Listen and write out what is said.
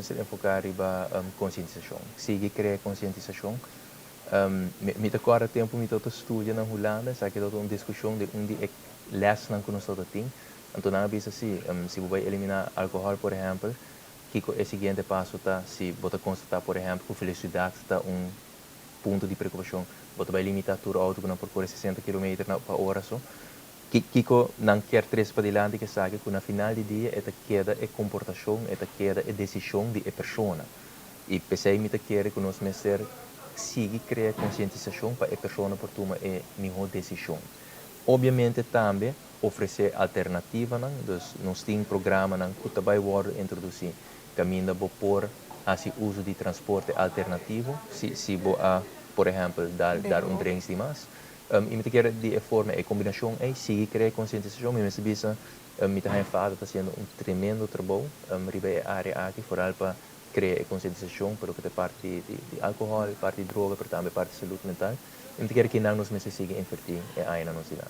mestre enfocar riba conscientização. Sigue criar conscientização. Me agora tempo me todo estudia na Holanda, sabe que todo uma discussão de onde é les não que nós todo tem. Então na vez assim, se você eliminar álcool, por exemplo, que é o seguinte passo tá, se você constatar, por exemplo, que a felicidade está ponto de preocupação, você vai limitar o auto para percorrer 60 km/h só. Kiko não quer três para diante que sabe que na final do dia é queda é comportação, é queda é decisão de pessoa. E pensei me quer que nós mestre siga criar conscientização para a pessoa por tomar a melhor decisão. Obviamente também oferecer alternativa, não? Dus nós temos programa não que também vai introduzir caminho da por assim uso de transporte alternativo, se por exemplo dar drinks de mais. E me quer de forma a combinação é seguir criar conscientização, me bisa me tem fado está sendo tremendo trabalho, riba a área aqui foral para criar conscientização para que parte de álcool, parte de droga, para também parte de saúde mental. E me quer que não nos meses siga invertir a aí na nossa cidade.